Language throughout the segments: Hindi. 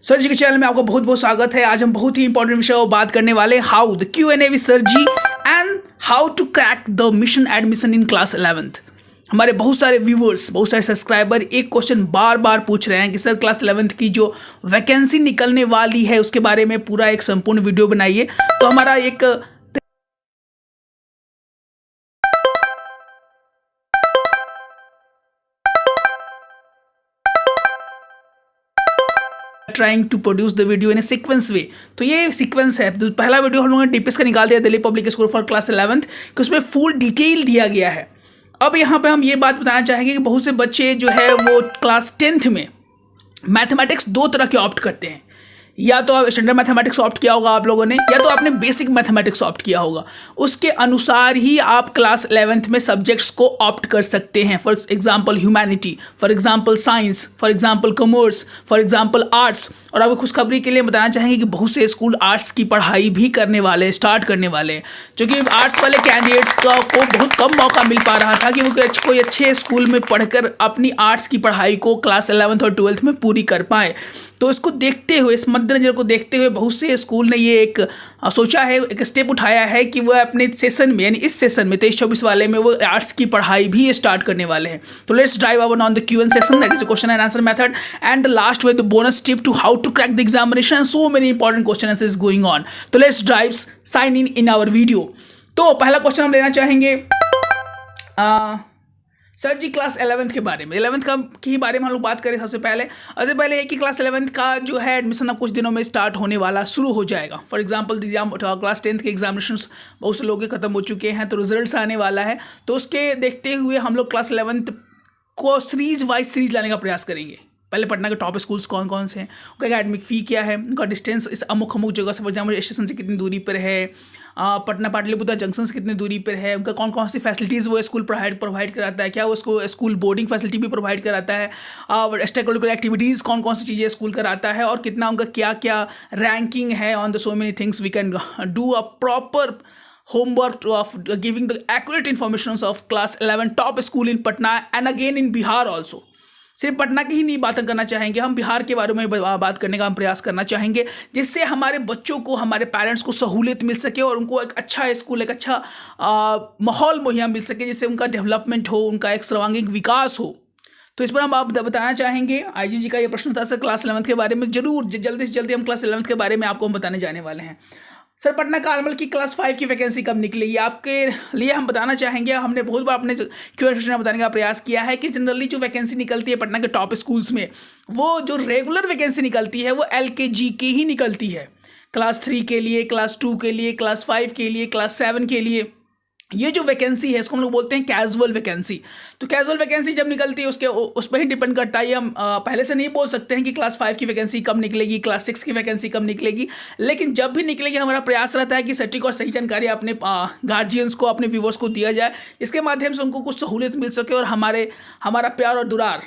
सर जी के चैनल में आपका बहुत बहुत स्वागत है। आज हम बहुत ही इंपॉर्टेंट विषय पर बात करने वाले how the Q&A with sir ji and how to crack the mission admission in class 11th। हमारे बहुत सारे व्यूवर्स, बहुत सारे सब्सक्राइबर एक क्वेश्चन बार बार पूछ रहे हैं कि सर क्लास 11th की जो वैकेंसी निकलने वाली है उसके बारे में पूरा एक संपूर्ण वीडियो बनाइए। तो हमारा एक trying to produce the video in a sequence way. तो ये सीक्वेंस है। तो पहला वीडियो हम लोगों ने डीपीएस का निकाल दिया, Delhi public school for class 11th, कि उसमें फुल डिटेल दिया गया है। अब यहाँ पे हम ये बात बताना चाहेंगे कि बहुत से बच्चे जो है वो क्लास 10th में मैथमेटिक्स दो तरह के ऑप्ट करते हैं। या तो आप स्टैंडर्ड मैथमेटिक्स ऑप्ट किया होगा आप लोगों ने, या तो आपने बेसिक मैथमेटिक्स ऑप्ट किया होगा। उसके अनुसार ही आप क्लास 11th में सब्जेक्ट्स को ऑप्ट कर सकते हैं। For example humanity, for example science, for example commerce, for example arts. और आपको खुशखबरी के लिए बताना चाहेंगे कि बहुत से स्कूल आर्ट्स की पढ़ाई भी करने वाले, स्टार्ट करने वाले हैं। क्योंकि आर्ट्स वाले कैंडिडेट्स को बहुत कम मौका मिल पा रहा था कि वो कोई अच्छे स्कूल में पढ़कर अपनी आर्ट्स की पढ़ाई को क्लास 11th और 12th में पूरी कर पाए। तो इसको देखते हुए, इस मद्देनजर को देखते हुए बहुत से स्कूल ने ये एक सोचा है, एक स्टेप उठाया है कि वह अपने सेशन में, यानी इस सेशन में 23-24 वाले में वो आर्ट्स की पढ़ाई भी स्टार्ट करने वाले हैं। तो let's drive our on the Q&A session, that is the question and answer method, and the last with the bonus tip to how to crack the examination and so many important questions is going on. तो let's drive sign in our video. तो पहला क्वेश्चन हम लेना चाहेंगे सर जी क्लास 11th के बारे में, 11th का की बारे में हम लोग बात करें। सबसे पहले है कि क्लास 11th का जो है एडमिशन अब कुछ दिनों में स्टार्ट होने वाला, शुरू हो जाएगा। फॉर एग्जांपल क्लास 10th के एग्जामिनेशंस बहुत से लोगों के खत्म हो चुके हैं, तो रिजल्ट्स आने वाला है। तो उसके देखते हुए हम लोग क्लास 11th को सीरीज वाइज सीरीज लाने का प्रयास करेंगे। पहले पटना के टॉप स्कूल्स कौन कौन से हैं, उनका एकेडमिक फ़ी क्या है, उनका डिस्टेंस इस अमुक जगह से, फॉर एग्जाम्पल स्टेशन से कितनी दूरी पर है, पटना पाटलिपुत्र जंक्शन से कितनी दूरी पर है, उनका कौन कौन सी फैसिलिटीज़ वो स्कूल प्रोवाइड कराता है, क्या वो उसको स्कूल बोर्डिंग फैसिलिटी भी प्रोवाइड कराता है, और एक्स्ट्रा करिकुलर एक्टिविटीज़ कौन कौन सी चीज़ें स्कूल कराता है, और कितना उनका क्या क्या रैंकिंग है on the so many things. We can do a proper homework of giving the accurate information of class 11 top school in Patna and again in Bihar also। सिर्फ पटना की ही नहीं बातें करना चाहेंगे, हम बिहार के बारे में बात करने का हम प्रयास करना चाहेंगे, जिससे हमारे बच्चों को, हमारे पेरेंट्स को सहूलियत मिल सके और उनको एक अच्छा स्कूल, एक अच्छा माहौल मुहैया मिल सके, जिससे उनका डेवलपमेंट हो, उनका एक सर्वांगीण विकास हो। तो इस पर हम आप बताना चाहेंगे, आईजी का ये प्रश्न था सर क्लास 11th के बारे में। जरूर जल्दी से जल्दी हम क्लास 11th के बारे में आपको हम बताने जाने वाले हैं। सर पटना कार्मल की क्लास 5 की वैकेंसी कब निकलेगी, आपके लिए हम बताना चाहेंगे। हमने बहुत बार अपने Q&A बताने का प्रयास किया है कि जनरली जो वैकेंसी निकलती है पटना के टॉप स्कूल्स में, वो जो रेगुलर वैकेंसी निकलती है वो LKG की ही निकलती है। क्लास 3 के लिए, क्लास 2 के लिए, क्लास 5 के लिए, क्लास 7 के लिए ये जो वैकेंसी है इसको हम लोग बोलते हैं कैजुअल वैकेंसी। तो कैजुअल वैकेंसी जब निकलती है उसके उस पर ही डिपेंड करता है। हम पहले से नहीं बोल सकते हैं कि क्लास 5 की वैकेंसी कब निकलेगी, क्लास 6 की वैकेंसी कब निकलेगी, लेकिन जब भी निकलेगी हमारा प्रयास रहता है कि सटीक और सही जानकारी अपने गार्जियंस को, अपने व्यूवर्स को दिया जाए, इसके माध्यम से उनको कुछ सहूलियत मिल सके और हमारा प्यार और दुलार,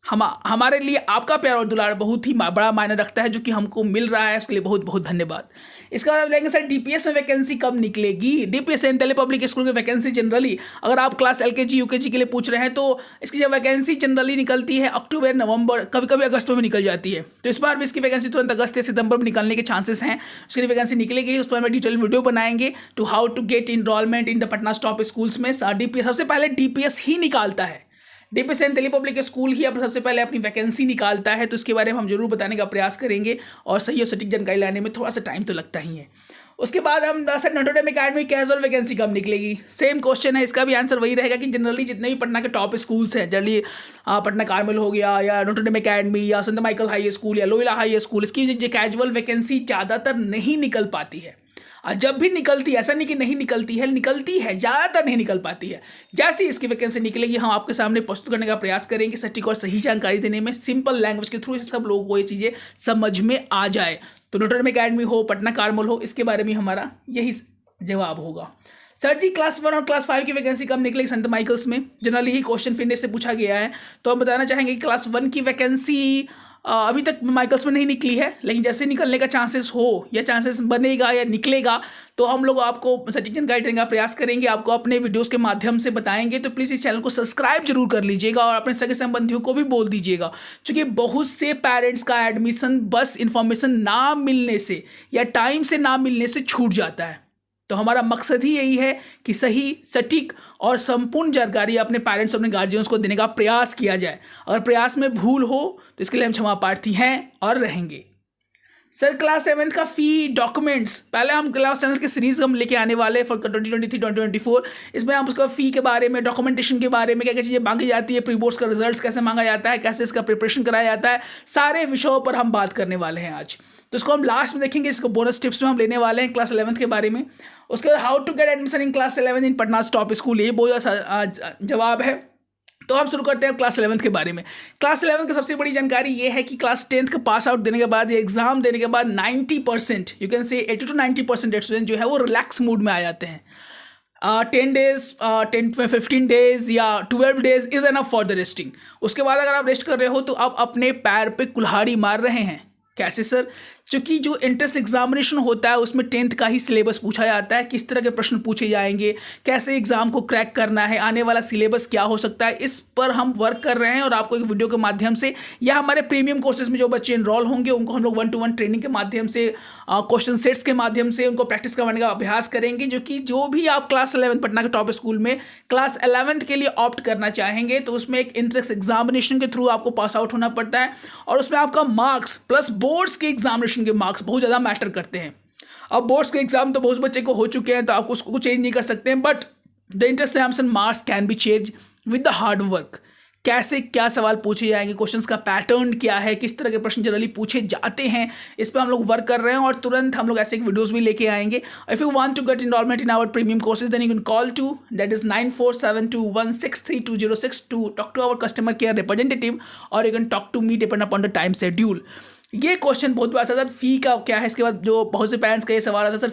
हमारे लिए आपका प्यार और दुलार बहुत ही बड़ा मायने रखता है, जो कि हमको मिल रहा है। इसके लिए बहुत बहुत धन्यवाद। इसके बाद लेंगे सर डीपीएस में वैकेंसी कब निकलेगी। डीपीएस दिल्ली पब्लिक स्कूल की वैकेंसी जनरली, अगर आप क्लास LKG UKG के लिए पूछ रहे हैं, तो इसकी जब वैकेंसी जनरली निकलती है अक्टूबर, नवंबर, कभी कभी अगस्त में भी निकल जाती है। तो इस बार भी इसकी वैकेंसी तुरंत अगस्त या सितंबर में निकलने के चांसेस हैं। उसके लिए वैकेंसी निकलेगी, उस पर हमें डिटेल वीडियो बनाएंगे to how to get enrolment in the Patna top schools में। डीपीएस सबसे पहले डीपीएस ही निकालता है, डीपीएस दिल्ली पब्लिक स्कूल ही अब सबसे पहले अपनी वैकेंसी निकालता है। तो इसके बारे में हम जरूर बताने का प्रयास करेंगे, और सही और सटीक जानकारी लाने में थोड़ा सा टाइम तो लगता ही है। उसके बाद हम sir Notre Dame academy casual vacancy कब निकलेगी, सेम क्वेश्चन है। इसका भी आंसर वही रहेगा कि जनरली जितने भी पटना के टॉप स्कूल्स हैं, जनरली पटना कार्मल हो गया, या नोटर डेम अकेडमी, या संत माइकल हाई स्कूल, या लोयला हाई स्कूल, इसकी जो कैजुअल वैकेंसी ज़्यादातर नहीं निकल पाती है। और जब भी निकलती है, ऐसा नहीं कि नहीं निकलती है, ज़्यादातर नहीं निकल पाती है। जैसे ही इसकी वैकेंसी निकलेगी हम आपके सामने प्रस्तुत करने का प्रयास करेंगे, सटीक और सही जानकारी देने में, सिंपल लैंग्वेज के थ्रू सब लोगों को ये चीज़ें समझ में आ जाए। तो नोटर डेम अकेडमी हो, पटना कार्मल हो, इसके बारे में हमारा यही जवाब होगा। सर जी क्लास 1 और क्लास 5 की वैकेंसी कब निकलेगी संत माइकल्स में, जनरली ही क्वेश्चन फिटनेस से पूछा गया है। तो हम बताना चाहेंगे कि क्लास 1 की वैकेंसी अभी तक माइकल्स में नहीं निकली है, लेकिन जैसे निकलने का चांसेस हो या चांसेस बनेगा या निकलेगा तो हम लोग आपको सटीक जानकारी देने का प्रयास करेंगे, आपको अपने वीडियोस के माध्यम से बताएंगे। तो प्लीज़ इस चैनल को सब्सक्राइब जरूर कर लीजिएगा और अपने सगे संबंधियों को भी बोल दीजिएगा, क्योंकि बहुत से पेरेंट्स का एडमिशन बस इंफॉर्मेशन ना मिलने से या टाइम से ना मिलने से छूट जाता है। तो हमारा मकसद ही यही है कि सही, सटीक और संपूर्ण जानकारी अपने पेरेंट्स और अपने गार्जियंस को देने का प्रयास किया जाए। अगर प्रयास में भूल हो तो इसके लिए हम क्षमा प्रार्थी हैं और रहेंगे। सर क्लास 7 का फ़ी, डॉक्यूमेंट्स, पहले हम क्लास 7 की सीरीज़ हम लेके आने वाले हैं फॉर 2023-2024। इसमें हम उसका फ़ी के बारे में, डॉक्यूमेंटेशन के बारे में, क्या क्या चीज़ें मांगी जाती है, प्री बोर्ड्स का रिजल्ट्स कैसे मांगा जाता है, कैसे इसका प्रिपरेशन कराया जाता है, सारे विषयों पर हम बात करने वाले हैं आज। तो इसको हम लास्ट में देखेंगे, इसको बोनस टिप्स में हम लेने वाले हैं क्लास 11 के बारे में। उसके बाद how to get admission in class 11 in Patna's top school, ये बहुत जवाब है। तो हम शुरू करते हैं क्लास 11 के बारे में। क्लास 11 की सबसे बड़ी जानकारी ये है कि क्लास 10 का पास आउट देने के बाद या एग्जाम देने के बाद 90%, you can say 80 to 90% student जो है वो रिलैक्स मूड में आ जाते हैं। 10 डेज, 15 डेज या 12 days is enough for the resting. उसके बाद अगर आप रेस्ट कर रहे हो तो आप अपने पैर पे कुल्हाड़ी मार रहे हैं। कैसे सर? क्योंकि जो एंट्रेंस एग्जामिनेशन होता है उसमें 10th का ही सिलेबस पूछा जाता है, किस तरह के प्रश्न पूछे जाएंगे, कैसे एग्जाम को क्रैक करना है, आने वाला सिलेबस क्या हो सकता है, इस पर हम वर्क कर रहे हैं। और आपको एक वीडियो के माध्यम से या हमारे प्रीमियम कोर्सेज में जो बच्चे इनरोल होंगे उनको हम लोग 1-to-1 ट्रेनिंग के माध्यम से, क्वेश्चन सेट्स के माध्यम से उनको प्रैक्टिस करवाने का अभ्यास करेंगे। जो भी आप क्लास 11 पटना के टॉप स्कूल में क्लास 11 के लिए ऑप्ट करना चाहेंगे तो उसमें एक एंट्रेंस एग्जामिनेशन के थ्रू आपको पास आउट होना पड़ता है, और उसमें आपका मार्क्स प्लस बोर्ड्स के एग्जामिनेशन के मार्क्स बहुत ज़्यादा मैटर करते हैं। अब बोर्ड्स के एग्जाम तो बहुत बच्चे को हो चुके हैं तो आप उसको चेंज नहीं कर सकते हैं, but the entrance examination marks can be change with the hard work. कैसे क्या सवाल पूछे जाएंगे, क्वेश्चंस का पैटर्न क्या है, किस तरह के प्रश्न जनरली पूछे जाते हैं, इस पर हम लोग वर्क कर रहे हैं और तुरंत हम लोग ऐसे एक वीडियोस भी लेके आएंगे। If you want to get enrolment in our premium courses then you can call to that is 9472163206 to talk to our customer care representative, और you can talk to me depend upon the time schedule. ये क्वेश्चन बहुत बड़ा सर फ़ी का क्या है, इसके बाद जो बहुत से पेरेंट्स का ये सवाल आता है सर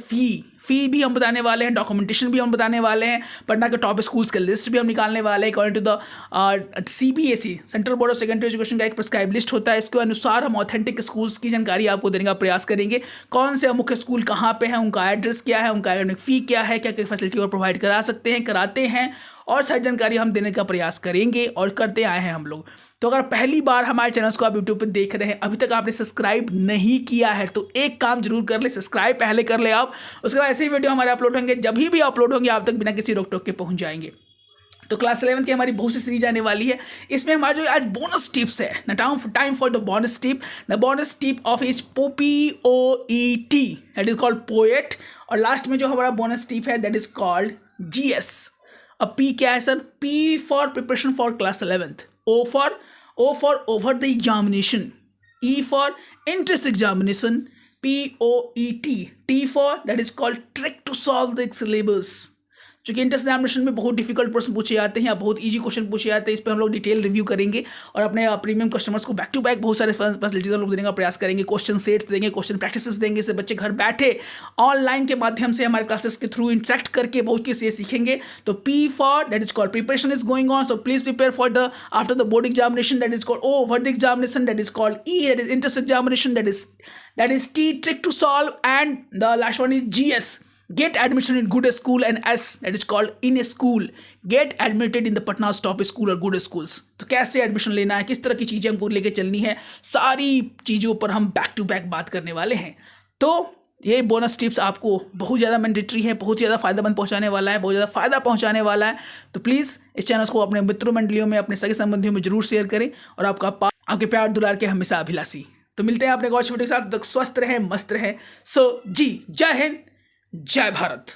फ़ी भी हम बताने वाले हैं, डॉक्यूमेंटेशन भी हम बताने वाले हैं, पटना के टॉप स्कूल्स के लिस्ट भी हम निकालने वाले हैं। According to the CBSE central board of secondary education का एक प्रिस्क्राइब लिस्ट होता है, इसके अनुसार हम ऑथेंटिक स्कूल्स की जानकारी आपको देने का प्रयास करेंगे। कौन से मुख्य स्कूल कहाँ पे हैं, उनका एड्रेस क्या है, उनका एकेडमिक फ़ी क्या है, क्या क्या फैसिलिटी और प्रोवाइड करा सकते हैं, कराते हैं, और सारी जानकारी हम देने का प्रयास करेंगे और करते आए हैं हम लोग। तो अगर पहली बार हमारे चैनल्स को आप यूट्यूब पर देख रहे हैं, अभी तक आपने सब्सक्राइब नहीं किया है तो एक काम जरूर कर ले, सब्सक्राइब पहले कर ले आप। उसके बाद ऐसे ही वीडियो हमारे अपलोड होंगे, जब भी अपलोड होंगे आप तक बिना किसी रोक टोक के पहुंच जाएंगे। तो क्लास 11 की हमारी बहुत सी सीरीज आने वाली है, इसमें हमारा जो आज बोनस टिप्स है, time for the bonus tip. The bonus tip of is POET, that is called poet, और लास्ट में जो हमारा बोनस टिप है दैट इज कॉल्ड GS। अब P क्या है sir? P for preparation for class 11th, O for over the examination, E for entrance examination, POET, T for that is called trick to solve the syllabus. चूँकि इंट्रेंस एग्जामिनेशन में बहुत डिफिकल्ट प्रश्न पूछे जाते हैं या बहुत इजी क्वेश्चन पूछे जाते हैं, इस पर हम लोग डिटेल रिव्यू करेंगे और अपने प्रीमियम कस्टमर्स को बैक टू बैक बहुत सारे फैसिलिटीज हम लोग देने का प्रयास करेंगे। क्वेश्चन सेट्स देंगे, क्वेश्चन प्रैक्टिसेस देंगे, इससे बच्चे घर बैठे ऑनलाइन के माध्यम से हमारे क्लासेस के थ्रू इंटरेक्ट करके बहुत चीज़ सीखेंगे। तो P for that is called preparation is going on, so please prepare for the after the board examination, that is called O over the examination, that is called E, that is entrance examination, that is T trick to solve, and the last one is GS, get admission in good school, and S that is called in a school, get admitted in the Patna's top school or good schools। तो कैसे एडमिशन लेना है, किस तरह की चीज़ें हमको लेके चलनी है, सारी चीज़ों पर हम बैक टू बैक बात करने वाले हैं। तो ये बोनस टिप्स आपको बहुत ज़्यादा मैंडेटरी है, बहुत ज़्यादा फ़ायदेमंद पहुंचाने वाला है, बहुत ज़्यादा फ़ायदा पहुंचाने वाला है। तो प्लीज़ इस चैनल को अपने मित्रों मंडलियों में, अपने सगे संबंधियों में जरूर शेयर करें, और आपके प्यार दुलार के हमेशा अभिलाषी। तो मिलते हैं अपने गौर वीडियो के साथ, स्वस्थ रहें, मस्त रहें। सो जी, जय हिंद, जय भारत।